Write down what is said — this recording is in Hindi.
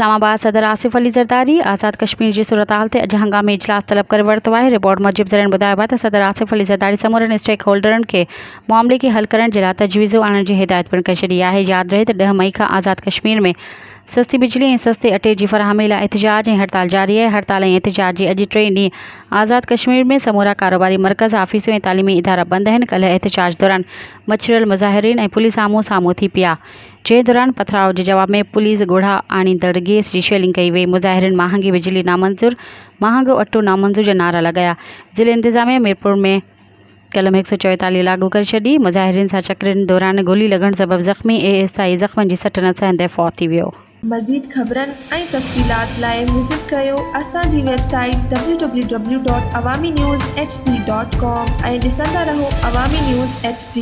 इस्लामाबाद सदर आसिफ अली ज़रदारी आज़ाद कश्मीर जी सूरत हाल ते अॼु हंगामी इजलास तलब करे वरितो आहे। रिपोर्ट मूजिब ज़रनि ॿुधायो आहे त सदर आसिफ अली ज़रदारी समूरनि स्टेक होल्डरनि खे मामले खे हल करण जे लाइ तजवीज़ूं आणण जी हिदायत पिणु करे छॾी आहे। यादि रहे त 10 मई खां आज़ाद कश्मीर में सस्ती बिजली ऐं सस्ते अटे जी फराहमी लाइ एहतिजाज ऐं हड़ताल जारी आहे। हड़ताल ऐं एहतिजाज जे अॼु 3 ॾींहं आज़ाद कश्मीर में समूरा कारोबारी मरकज़, ऑफिसूं ऐं तालीमी इदारा बंदि आहिनि। कल्ह एहतिजाज दौरान मछिड़ियल मुज़ाहिरीन ऐं पुलिस साम्हूं थी पिया, जंहिं दौरान पथराव जे जवाब में पुलिस ॻोढ़ा आणींदड़ गैस जी शेलिंग कई वई। मुज़ाहिरीन महांगी बिजली नामंज़ूर, महांगो अटो नामंज़ूर जा नारा लॻाया। ज़िले इंतिज़ामिया मीरपुर में कलम 144 लागू करे छॾी। मुज़ाहिरीन सां चकरनि दौरान गोली लॻण सबबि ज़ख़्मी एएसआई ज़ख़्मनि जी सट न सहंदे फ़ौत थी वियो। मज़ीद ख़बरनि ऐं तफ़सीलात लाइ विज़िट कयो असांजी वेबसाइट www.awamiNewsHD.com ऐं ॾिसंदा रहो अवामी न्यूज़ HD।